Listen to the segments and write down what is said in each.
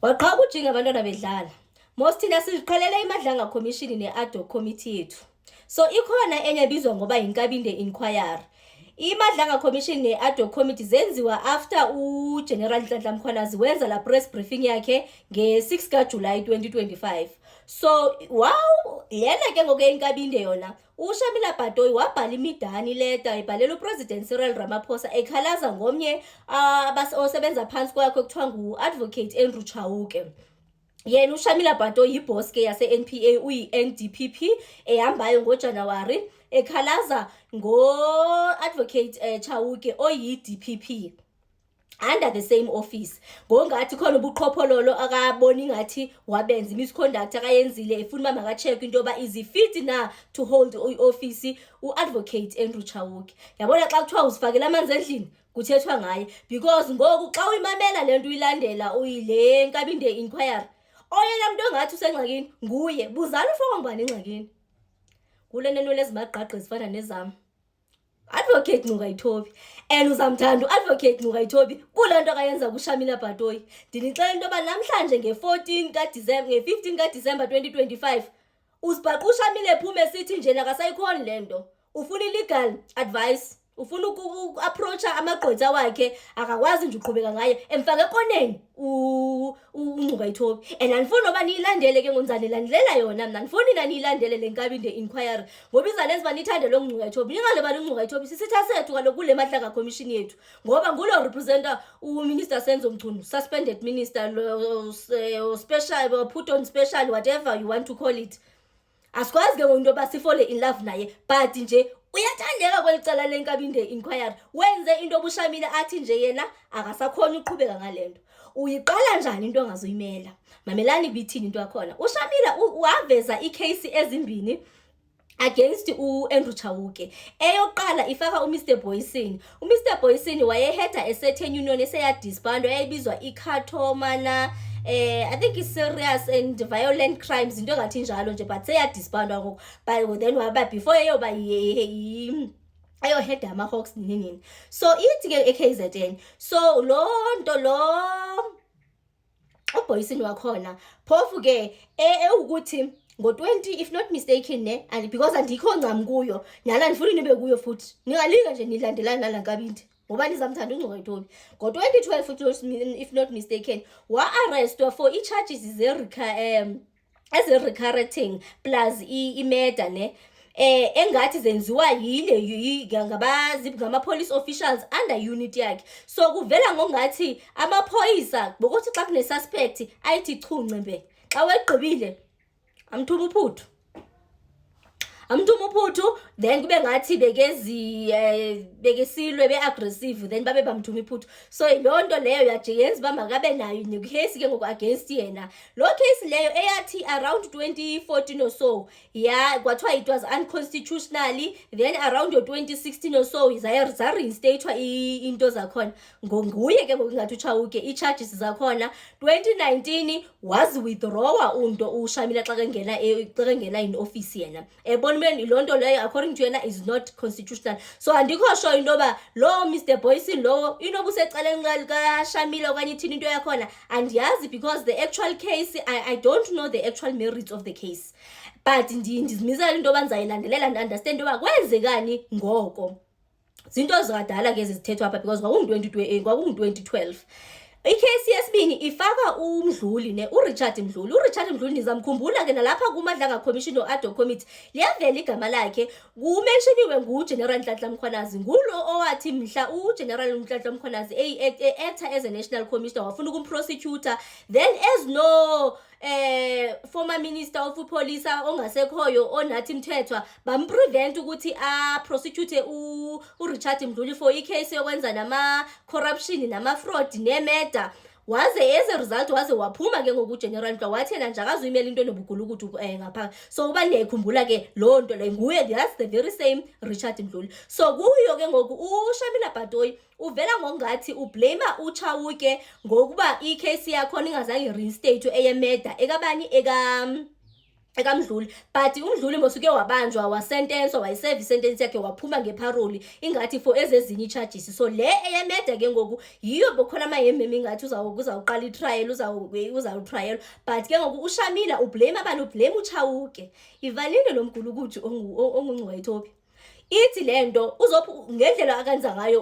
Waqhaqa ujinga abantwana bedlala. Most thina siqhelela imadlanga commission ne-ad hoc committee yethu. So ikhona enye ebizwa ngoba yinkabinde inquiry. Imadlanga commission ne-ad hoc committee zenziwa after uGeneral Nhlanhla Mkhwanazi wenza la press briefing yakhe nge-6 kaJuly 2025. So wow, yena ke ngoku inkabinde yona uShamila Batoyi wabhala imidani leta ibhalela uPresident Cyril Ramaphosa ekhalaza ngomnye osebenza phansi kwakhe kuthiwa ngu-Advocate Andrew Chauke. Yena uShamila Batoyi yiboss ke yase-NPA uyi-NDPP ehambayo ngoJanuwari ekhalaza ngo-Advocate Chauke oyi-DPP under the same office. Ngongathi khona ubuqhophololo akabona ingathi wabenza misconduct akayenzile efuna uba maka-check into yoba is fit na to hold i-office u-Advocate Andrew Chauke. Yabona xa kuthiwa uzifakela amanzi endlini kuthethwa ngaye because ngoku xa uyimamela le nto uyilandela uyile nkabinde inquiry oyena muntu ongathi usengxakini nguye. Buzana ufaka ngubani engxakini kule nento lezimagqagqa ezifana nezam. Advocate Ncukayithobi and uzamthanda u-Advocate Ncukayithobi kula nto akayenza kuShamila Batoyi. Ndinixela into yoba namhlanje nge-15 kaDisemba 2025 uzibhaqa uShamila ephume esithi njena akasayikhoni le nto, ufuna i-legal advice, ufuna uku-approacha amagqwetha wakhe akakwazi nje uqhubeka ngaye emfake ekoneni uNcukayithobi. And andifuni noba niyilandele ke ngonzanilandelela yona mna, andifuni nina niyilandele le nkabinde inquiry ngoba izanenza uba nithande lo Ncukayithobi. Ningalobani uNcukayithobi sisitha sethu kaloku kule madlanga commission yethu ngoba ngulo representer uMinister Senzo Mchunu, suspended minister, special, put on special, whatever you want to call it. Asikwazi ke ngoku into yoba sifole in love naye but nje uyathandeka kwelicala lenkabinde inquiry. Wenze into obuShamila athi nje yena akasakhona uqhubeka ngalento. Uyiqala njani into ongazuyimela? Mamelani bithini into yakhona. uShamila waveza icase ezimbini against uAndrew Chauke. Eyoqala ifaka uMr Boysen. uMr Boysen wayeheda a-certain union eseyadisbandwa eyayibizwa iKhathomana I think it's serious and violent crimes into ngathi njalo nje but seyadisbandwa ngoku but then waba before eyoba ayoheda ama-Hawks nini. So ithi ke eKZN so lo nto lo uBoysen wakhona phofu ke ukuthi ngo-20 if not mistaken ne, and because andikho ncam kuyo nala ndifuna nibe kuyo futhi ningalinga nje nilandelana nala nkabinde ngoba nizamthanda uNcukayithobi. Ngo-2012 if not mistaken wa-arrestwa for i-charges eze-recurring plus i-murder ne engathi zenziwa yile ngama-police officials under unit yakhe. So kuvela ngongathi amaphoyisa bokuthi xa kune-suspect ayithi chunce xa wegqibile amthuma uphuthu then kube ngathi bekesilwe be-aggressive then babe bamthuma iphuthu. So lo nto leyo yaje yenza uba makabe nayo necase ke ngoku against yena. Lo case leyo eyathi around 2014 or so kwathiwa it was unconstitutionally, then around 2016 or so zareinstatwa into zakhona nguye ke ngoku ngathi uChauke i-charges zakhona. 2019 withdrawa unto uShamila xa kengena in office yena ebona lo nto leyo according to yena is not constitutional. So andikho sure into yoba lo Mr Boysen lo inoba usecaleni kaShamila okanye ithini into yakhona andiyazi because the actual case I don't know the actual merits of the case but ndizimisela into yoba ndizayilandelela ndi-understand yoba kwenzekani ngoko. Zinto zikadala ke zithethwa apha because kwakungu-2012. Icase yesibini ifaka umdluli uRichard Mdluli. uRichard Mdluli nizamkhumbula ke nalapha kumadlanga commission no-ad hoc committee liyavela igama lakhe, kumenshiniwe nguGeneral Nhlanhla Mkhwanazi. Ngulo owathi mhla uGeneral Nhlanhla Mkhwanazi actor as a national commissioner wafuna ukumprosecutor, then as no former minister of police ongasekhoyo onathi Mthethwa bamprevent ukuthi prosecute uRichard Mdluli for icase yokwenza nama-corruption nama-fraud ne-murder. Waze as a result waze waphuma ke ngoku uGeneral Nhlanhla wathi yena nje akazuyimela into enobugulukudu ngapha. So uba ndiyayikhumbula ke loo nto le nguye, that's the very same Richard Mdluli. So kuyo ke ngoku uShamila Batoyi uvela ngongathi ublame uChauke ngokuba icase yakhona ingazange reinstate eyemeda ekabani ekaMdluli, but uMdluli mosuke wabanjwa wasentenswa wayiserve isentence yakhe waphuma ngeparoli ingathi for ezezinye i-charges. So le eyemeda ke ngoku yiyo bokhona amayememe ingathi uzawuqala itrial uzawutrial, but ke ngoku uShamila ublame abantu, ublame uChauke. Ivalile lo mgulukudu onguNgqwayithobi ithi lento ngendlela akenza ngayo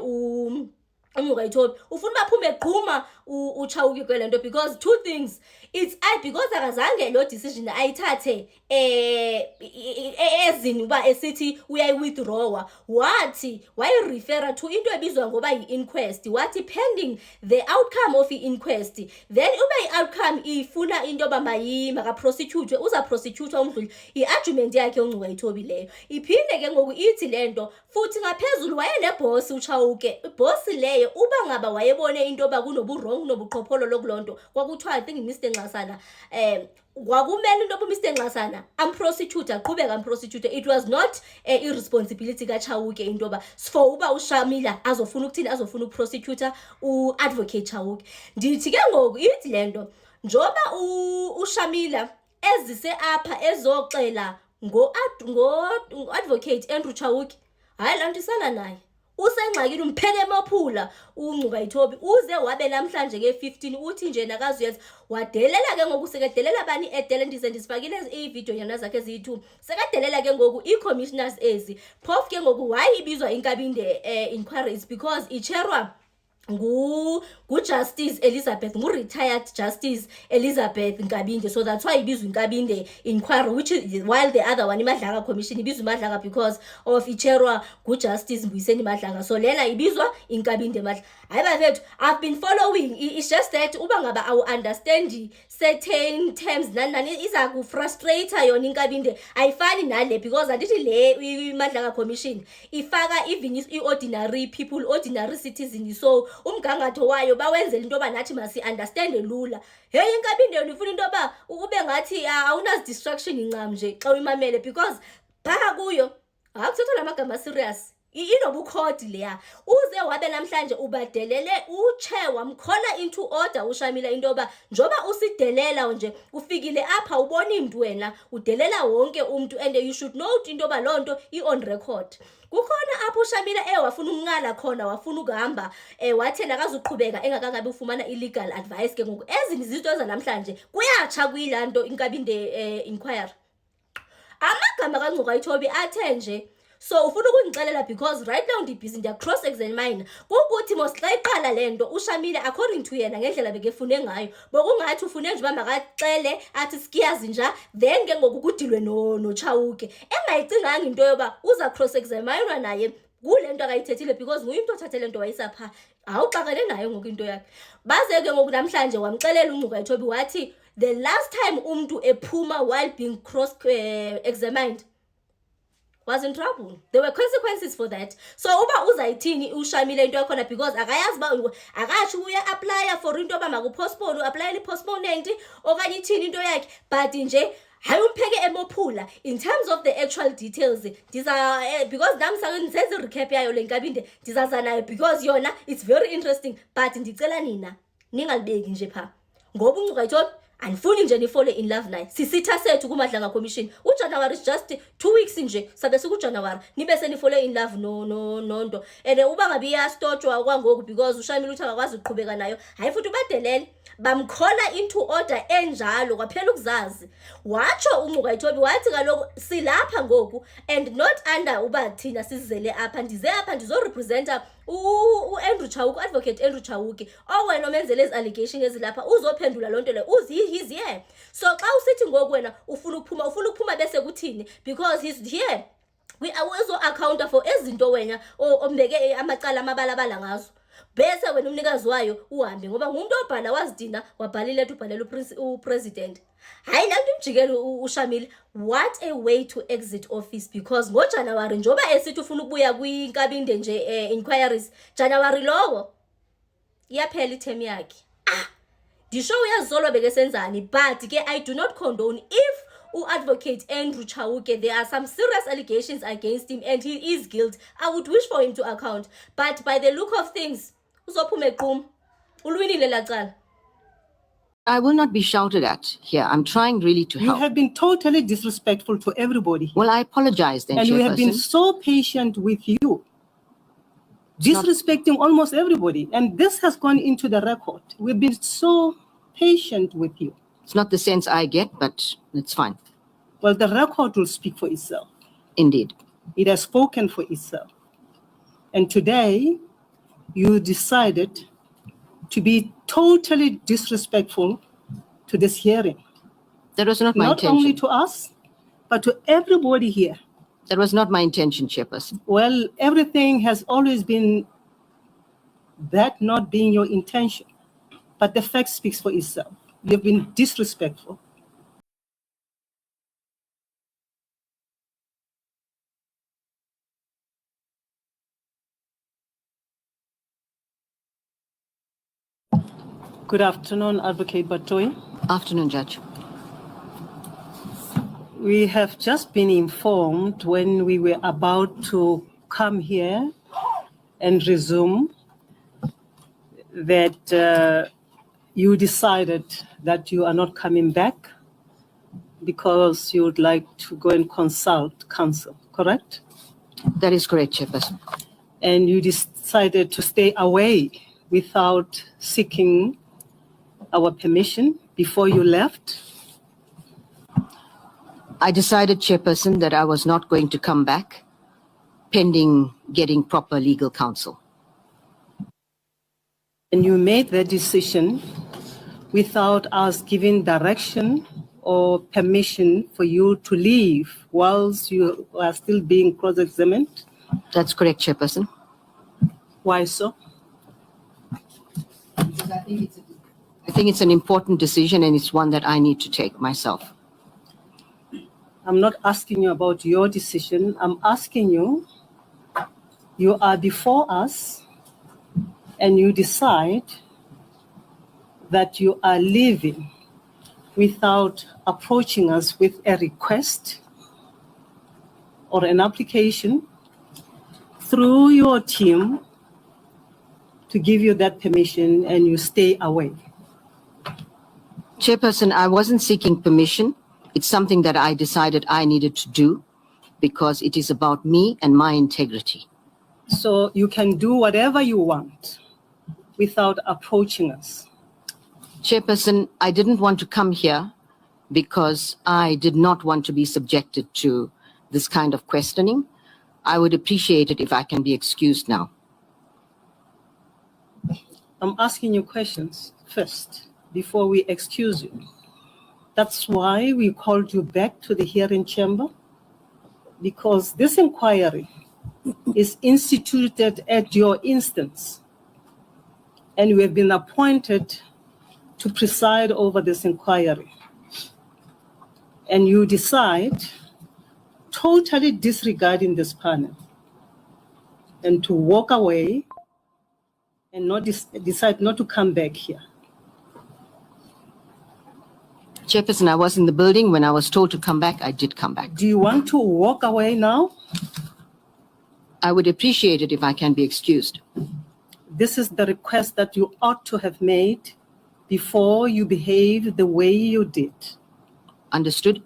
uNgqwayithobi ufuna baphume eqhuma uChauke kwelento, because two things, it's because akazange lo decision ayithathe ezini uba esithi uyayi-withdrawa, wathi wayirefera to into ebizwa ngoba yi-inquest, wathi pending the outcome of i-inquest, then uba i-outcome ifuna into yoba makaprosecutwe, uzaprosecutwa uMdluli, i-argument yakhe uNgqwayithobi leyo. Iphinde ke ngoku ithi lento futhi ngaphezulu wayenebhosi uChauke, ibhosi leyo uba ngaba wayebone into yoba kunobu-wrong kunobuqhopholo kulonto, kwakuthiwa I think Mr Nxasana kwakumele into yoba Mr Nxasana amprosecute, aqhubeke amprosecute. It was not irresponsibility kaChauke into yoba for uba uShamila azofuna ukuthini, azofuna ukuprosecutor u-advocate Chauke. Ndithi ke ngoku ithi lento njoba uShamila ezise apha ezoxela ngo-advocate Andrew Chauke, hayi laa nto isala naye usengxakini, umphele emophula uNgqwayithobi, uze wabe namhlanje ke-15 uthi nje nakazuyenza wadelela ke ngoku, sekadelela bani edele, ndize ndisifakile iividiyo nyana zakhe eziyi-2, sekadelela ke ngoku ii-commissioners ezi. Phofu ke ngoku wayibizwa inkabinde inquiry is because ichairwa ngu-Justice Elizabeth, ngu-retired Justice Elizabeth Nkabinde. So that's why ibizwa inkabinde inquiry, which is while the other one iMadlanga Commission ibizwa iMadlanga because of ichairwa ngu-Justice Mbuyiseni Madlanga. So lena ibizwa inkabinde Madlanga. Hayi bafethu, I've been following, it's just that uba ngaba awu-understand certain terms nani iza kufrustrate yona inkabinde, ayifani nale, because andithi le iMadlanga Commission ifaka even i-ordinary people, ordinary citizens. So umgangatho wayo bawenzela into yoba nathi masi-understande lula. Hey inkabinde yona ifuna into yoba ube ngathi awunazi-distraction incam nje xa uyimamele, because phaa kuyo akuthethwa la magama serious, inobukhodi leya. Uze wabe namhlanje ubadelele uchair wamkhola into order uShamila into yoba njoba usidelela nje ufikile apha ubona mntu wena udelela wonke umntu, and you should note into yoba loo nto i-on record. Kukhona apho uShamila wafuna ukunqala khona, wafuna ukuhamba wathena akazuqhubeka engakangabi ufumana illegal advice. Ke ngoku ezinye izinto zanamhlanje kuyatsha kuyilaa nto inkabinde inquiry. Amagama kaNgqwayithobi athe nje, so ufuna ukundixelela because right now ndibhizi ndiya cross examine kukuthi mos xa iqala le nto uShamila according to yena ngendlela bekefune ngayo bokungathi ufune nje uba makaxele athi sikiyazi nja, then ke ngoku kudilwe noChauke engayicinganga into yoba uza cross examine naye kule nto akayithethile, because nguye umntu othathe le nto wayisa phaa, awuxakele nayo ngoku into yakhe. Baze ke ngoku namhlanje wamxelela uNgqwayithobi wathi the last time umntu ephuma while being cross examined was in trouble. There were consequences for that. So uba uzayithini uShamila into yakhona, because akayazi ba akatsho uya-aplya for into yoba makupostpone, uaplayela i-postponement okanye ithini into yakhe, but nje hayi umpheke emophula in terms of the actual details. Ndiza because nami senze recap yayo le nkabinde ndizaza nayo, because yona it's very interesting, but ndicela nina ningalibeki nje phaa ngoba uNgqwayithobi andifuni nje nifole in love naye. Sisitha sethu kuMadlanga Commission uJanuary is just 2 weeks nje sabe sikuJanuary nibe senifole in love nonto, and uba ngabe iyastotshwa kwangoku because uShamila uthi akakwazi ukuqhubeka nayo, hayi futhi ubadelele bamkhola into order enjalo kwaphela ukuzazi. Watsho uNgqwayithobi wathi kaloku silapha ngoku and not under uba thina sizele apha, ndize apha ndizorepresenta u-Andrew Chauke, advocate Andrew Chauke, owena omenzele ezi allegation ezilapha uzophendula loo nto leyo, he's here. So xa usithi ngoku wena ufuna ukuphuma bese kuthini, because he's here uzo-accounta for ezinto wena ombeke amacala amabalabala ngazo, bese wena umnikazi wayo uhambe ngoba ngumuntu obhala wazidina wabhala iletter ubhalela upresident. Hayi laa nto imjikele uShamila, what a way to exit office, because ngoJanuwari njoba esithi ufuna ukubuya kwinkabinde nje inquiries, Januwari lowo iyaphela ithemu yakhe. Ndisho uyazolwa bekesenzani, but ke I do not condone if u-advocate Andrew Chauke there are some serious allegations against him and he is guilty, I would wish for him to account, but by the look of things uzophuma eqhuma ulwinile lacala. I will not be shouted at here. I'm trying really to You help. have been totally disrespectful to everybody here. Well, I apologize then, And we have been Chairperson. so patient with you, disrespecting almost everybody. And this has gone into the record. We've been so patient with you. It's not the sense I get, but it's fine. Well, the record will speak for itself. Indeed. It has spoken for itself. And today, you decided to be totally disrespectful to this hearing. That was not my Not intention. only to us, but to everybody here. That was not my intention, Chairperson. Well, everything has always been that not being your intention. But the fact speaks for itself. You've been disrespectful. Good afternoon, Advocate Batoyi. Afternoon, Judge. We have just been informed when we were about to come here and resume that you decided that you are not coming back because you would like to go and consult counsel, correct? That is correct, Chairperson. And you decided to stay away without seeking our permission before you left? I decided, Chairperson, that I was not going to come back pending getting proper legal counsel. And you made that decision without us giving direction or permission for you to leave whilst you are still being cross-examined? That's correct, Chairperson. Why so? Because I think it's an important decision and it's one that I need to take myself. I'm not asking you about your decision. I'm asking you, you are before us and you decide that you are leaving without approaching us with a request or an application through your team to give you that permission, and you stay away. Chairperson, I wasn't seeking permission. It's something that I decided I needed to do because it is about me and my integrity. So you can do whatever you want without approaching us. Chairperson, I didn't want to come here because I did not want to be subjected to this kind of questioning. I would appreciate it if I can be excused now. I'm asking you questions first before we excuse you. That's why we called you back to the hearing chamber, because this inquiry is instituted at your instance, and we have been appointed to preside over this inquiry. And you decide, totally disregarding this panel, and to walk away and not decide not to come back here. Chairperson, I was in the building. When I was told to come back, I did come back. Do you want to walk away now? I would appreciate it if I can be excused. This is the request that you ought to have made before you behaved the way you did. Understood?